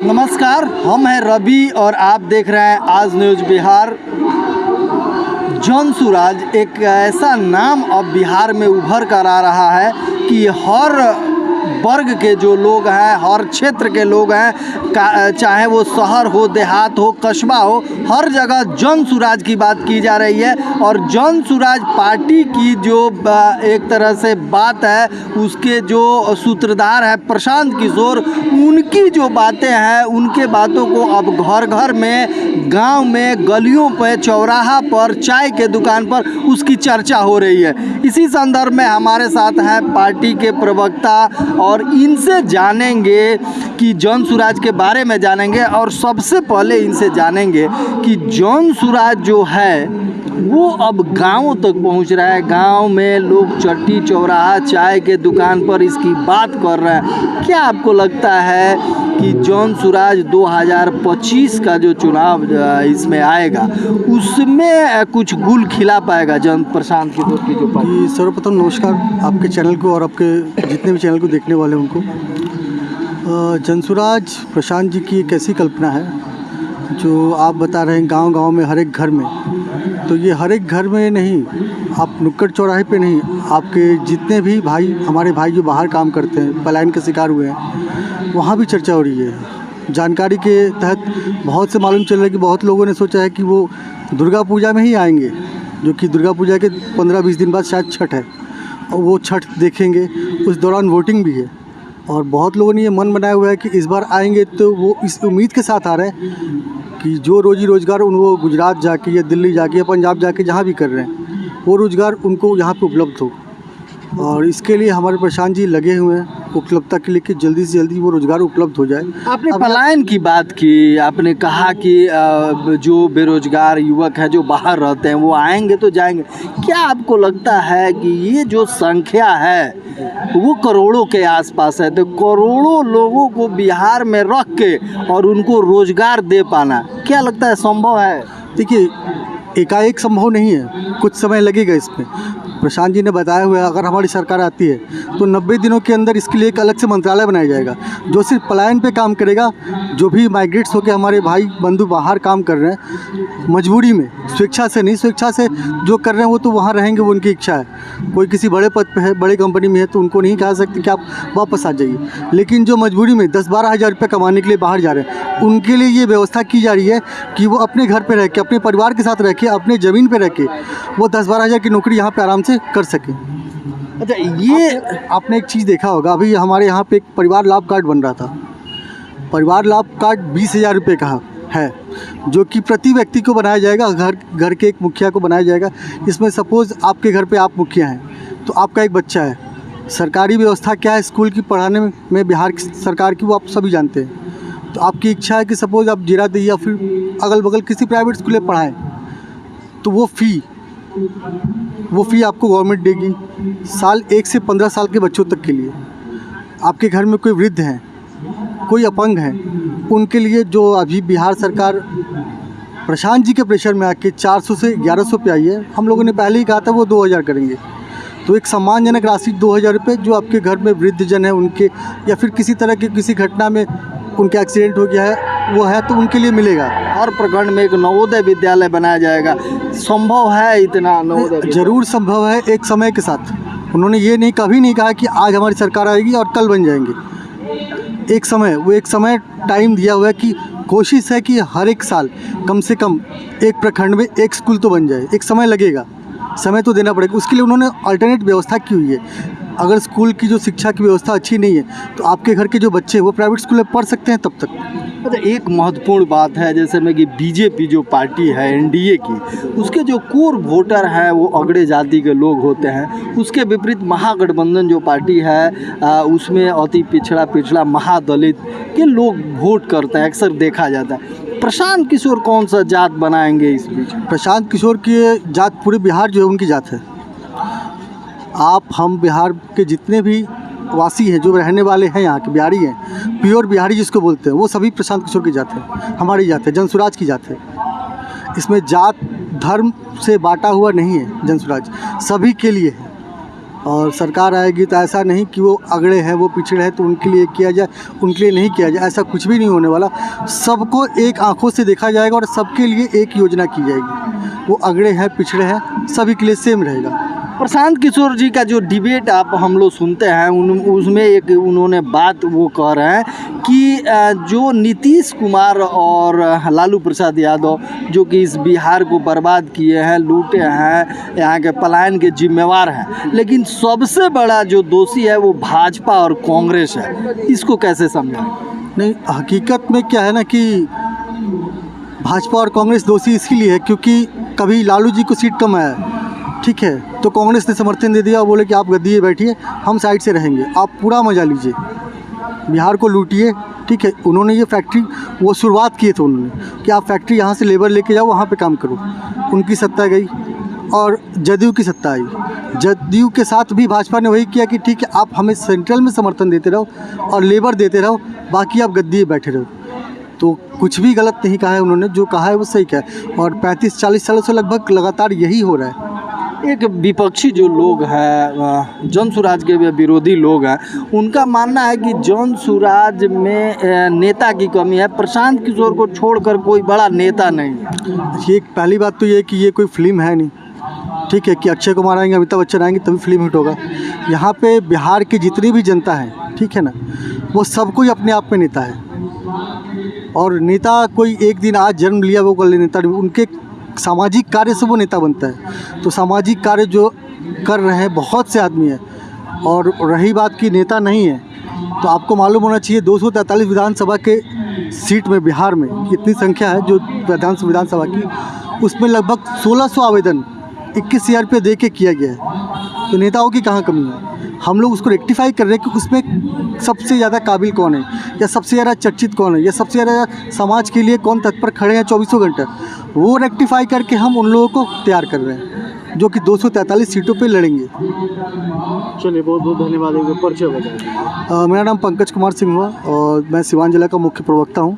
नमस्कार, हम हैं रवि और आप देख रहे हैं आज न्यूज़ बिहार। जन सुराज एक ऐसा नाम अब बिहार में उभर कर आ रहा है कि हर वर्ग के जो लोग हैं, हर क्षेत्र के लोग हैं, चाहे वो शहर हो, देहात हो, कस्बा हो, हर जगह जन सुराज की बात की जा रही है। और जन सुराज पार्टी की जो एक तरह से बात है, उसके जो सूत्रधार है प्रशांत किशोर, उनकी जो बातें हैं, उनके बातों को अब घर घर में, गांव में, गलियों पर, चौराहा पर, चाय के दुकान पर उसकी चर्चा हो रही है। इसी संदर्भ में हमारे साथ हैं पार्टी के प्रवक्ता और इनसे जानेंगे कि जन सुराज के बारे में जानेंगे। और सबसे पहले इनसे जानेंगे कि जन सुराज जो है वो अब गाँव तक पहुंच रहा है। गांव में लोग चट्टी चौराहा चाय के दुकान पर इसकी बात कर रहे हैं। क्या आपको लगता है कि जन सुराज 2025 का जो चुनाव इसमें आएगा उसमें कुछ गुल खिला पाएगा जन प्रशांत किशोर की जो पार्टी? सर्वप्रथम नमस्कार आपके चैनल को और आपके जितने भी चैनल को देखने वाले उनको। जनसुराज प्रशांत जी की एक ऐसी कल्पना है जो आप बता रहे हैं गांव-गांव में, हर एक घर में। तो ये हर एक घर में नहीं, आप नुक्कड़ चौराहे पे नहीं, आपके जितने भी भाई, हमारे भाई जो बाहर काम करते हैं, पलायन के शिकार हुए हैं, वहाँ भी चर्चा हो रही है। जानकारी के तहत बहुत से मालूम चल रहा है कि बहुत लोगों ने सोचा है कि वो दुर्गा पूजा में ही आएंगे, जो कि दुर्गा पूजा के 15-20 दिन बाद शायद छठ है, और वो छठ देखेंगे। उस दौरान वोटिंग भी है और बहुत लोगों ने ये मन बनाया हुआ है कि इस बार आएंगे तो वो इस उम्मीद के साथ आ रहे हैं कि जो रोजी रोज़गार वो गुजरात जाके या दिल्ली जाके या पंजाब जाके जहाँ भी कर रहे हैं, वो रोज़गार उनको यहाँ पे उपलब्ध हो। और इसके लिए हमारे प्रशांत जी लगे हुए हैं उपलब्धता के लिए कि जल्दी से जल्दी वो रोज़गार उपलब्ध हो जाए। आपने पलायन की बात की, आपने कहा कि जो बेरोजगार युवक हैं जो बाहर रहते हैं वो आएंगे तो जाएंगे। क्या आपको लगता है कि ये जो संख्या है वो करोड़ों के आसपास है, तो करोड़ों लोगों को बिहार में रख के और उनको रोज़गार दे पाना, क्या लगता है संभव है? देखिए, एकाएक संभव नहीं है, कुछ समय लगेगा इसमें। प्रशांत जी ने बताया हुआ है अगर हमारी सरकार आती है तो 90 दिनों के अंदर इसके लिए एक अलग से मंत्रालय बनाया जाएगा जो सिर्फ पलायन पे काम करेगा। जो भी माइग्रेट्स होकर हमारे भाई बंधु बाहर काम कर रहे हैं, मजबूरी में, स्वेच्छा से नहीं, स्वेच्छा से जो कर रहे हैं वो तो वहाँ रहेंगे, वो उनकी इच्छा है। कोई किसी बड़े पद पे है, बड़ी कंपनी में है, तो उनको नहीं कह सकते कि आप वापस आ जाइए। लेकिन जो मजबूरी में 10-12 हज़ार रुपये कमाने के लिए बाहर जा रहे हैं, उनके लिए ये व्यवस्था की जा रही है कि वो अपने घर पर रह के, अपने परिवार के साथ रह के, अपने ज़मीन पर रह के वो 10-12 हज़ार की नौकरी यहाँ पर आराम से कर सकें। अच्छा, ये आपने एक चीज़ देखा होगा, अभी हमारे यहाँ पे एक परिवार लाभ कार्ड बन रहा था। परिवार लाभ कार्ड 20,000 रुपये का है, जो कि प्रति व्यक्ति को बनाया जाएगा, घर के एक मुखिया को बनाया जाएगा। इसमें सपोज़ आपके घर पे आप मुखिया हैं तो आपका एक बच्चा है, सरकारी व्यवस्था क्या है स्कूल की पढ़ाने में बिहार की सरकार की, वो आप सभी जानते हैं। तो आपकी इच्छा है कि सपोज़ आप जीरादेई या फिर अगल बगल किसी प्राइवेट स्कूल में पढ़ाएँ, तो वो फ़ी आपको गवर्नमेंट देगी साल 1 से 15 साल के बच्चों तक के लिए। आपके घर में कोई वृद्ध हैं, कोई अपंग हैं, उनके लिए जो अभी बिहार सरकार प्रशांत जी के प्रेशर में आके 400 से 1100 पे आई है, हम लोगों ने पहले ही कहा था वो 2000 करेंगे। तो एक सम्मानजनक राशि 2000 रुपये जो आपके घर में वृद्धजन है उनके, या फिर किसी तरह की किसी घटना में उनका एक्सीडेंट हो गया है वो है, तो उनके लिए मिलेगा। हर प्रखंड में एक नवोदय विद्यालय बनाया जाएगा। संभव है इतना नवोदय? ज़रूर संभव है, एक समय के साथ। उन्होंने ये नहीं, कभी नहीं कहा कि आज हमारी सरकार आएगी और कल बन जाएंगे। एक समय टाइम दिया हुआ है कि कोशिश है कि हर एक साल कम से कम एक प्रखंड में एक स्कूल तो बन जाए। एक समय लगेगा, समय तो देना पड़ेगा। उसके लिए उन्होंने अल्टरनेट व्यवस्था की हुई है। अगर स्कूल की जो शिक्षा की व्यवस्था अच्छी नहीं है तो आपके घर के जो बच्चे हैं वो प्राइवेट स्कूल में पढ़ सकते हैं तब तक। अच्छा, एक महत्वपूर्ण बात है जैसे में कि बीजेपी जो पार्टी है एनडीए की, उसके जो कोर वोटर हैं वो अगड़े जाति के लोग होते हैं। उसके विपरीत महागठबंधन जो पार्टी है उसमें अति पिछड़ा महादलित के लोग वोट करते हैं, अक्सर देखा जाता है। प्रशांत किशोर कौन सा जात बनाएंगे इस बीच? प्रशांत किशोर की जात पूरे बिहार जो है उनकी जात है। हम बिहार के जितने भी वासी हैं, जो रहने वाले हैं, यहाँ के बिहारी हैं, प्योर बिहारी जिसको बोलते हैं, वो सभी प्रशांत किशोर की जात है, हमारी जात है, जनसुराज की जात है। इसमें जात धर्म से बांटा हुआ नहीं है, जनसुराज सभी के लिए है। और सरकार आएगी तो ऐसा नहीं कि वो अगड़े हैं, वो पिछड़े हैं तो उनके लिए किया जाए, उनके लिए नहीं किया जाए, ऐसा कुछ भी नहीं होने वाला। सबको एक आंखों से देखा जाएगा और सबके लिए एक योजना की जाएगी। वो अगड़े हैं, पिछड़े हैं, सभी के लिए सेम रहेगा। प्रशांत किशोर जी का जो डिबेट आप हम लोग सुनते हैं उसमें एक उन्होंने बात वो कह रहे हैं कि जो नीतीश कुमार और लालू प्रसाद यादव जो कि इस बिहार को बर्बाद किए हैं, लूटे हैं, यहाँ के पलायन के जिम्मेवार हैं, लेकिन सबसे बड़ा जो दोषी है वो भाजपा और कांग्रेस है। इसको कैसे समझाएं? नहीं, हकीकत में क्या है ना कि भाजपा और कांग्रेस दोषी इसीलिए है क्योंकि कभी लालू जी को सीट कम आया, ठीक है, तो कांग्रेस ने समर्थन दे दिया और बोले कि आप गद्दी बैठिए, हम साइड से रहेंगे, आप पूरा मजा लीजिए, बिहार को लूटिए, ठीक है। उन्होंने ये फैक्ट्री वो शुरुआत किए थे उन्होंने कि आप फैक्ट्री यहाँ से लेबर लेके जाओ, वहाँ पे काम करो। उनकी सत्ता गई और जदयू की सत्ता आई। जदयू के साथ भी भाजपा ने वही किया कि ठीक है, आप हमें सेंट्रल में समर्थन देते रहो और लेबर देते रहो, बाकी आप गद्दी बैठे रहो। तो कुछ भी गलत नहीं कहा है उन्होंने, जो कहा है वो सही कहा है। और 35-40 सालों से लगभग लगातार यही हो रहा है। एक विपक्षी जो लोग हैं, जन सुराज के विरोधी लोग हैं, उनका मानना है कि जन सुराज में नेता की कमी है, प्रशांत किशोर को छोड़कर कोई बड़ा नेता नहीं है। ये पहली बात तो ये कि ये कोई फिल्म है नहीं, ठीक है, कि अक्षय कुमार आएंगे, अमिताभ बच्चन आएंगे तभी फिल्म हिट होगा। यहाँ पे बिहार की जितनी भी जनता है, ठीक है ना, वो सब कोई अपने आप में नेता है। और नेता कोई एक दिन आज जन्म लिया वो कल नेता नहीं, उनके सामाजिक कार्य से वो नेता बनता है। तो सामाजिक कार्य जो कर रहे हैं बहुत से आदमी हैं। और रही बात कि नेता नहीं है, तो आपको मालूम होना चाहिए 243 विधानसभा के सीट में बिहार में कितनी संख्या है जो विधानसभा की, उसमें लगभग 1600 आवेदन 21,000 रुपये दे के किया गया है। तो नेताओं की कहाँ कमी है? हम लोग उसको रेक्टिफाई कर रहे हैं कि उसमें सबसे ज़्यादा काबिल कौन है, या सबसे ज़्यादा चर्चित कौन है, या सबसे ज़्यादा समाज के लिए कौन तत्पर खड़े हैं 24 घंटे, वो रेक्टिफाई करके हम उन लोगों को तैयार कर रहे हैं जो कि 243 सीटों पे लड़ेंगे। चलिए, बहुत बहुत धन्यवाद। परिचय बताइए। मेरा नाम पंकज कुमार सिंह हुआ और मैं सिवान जिला का मुख्य प्रवक्ता हूँ।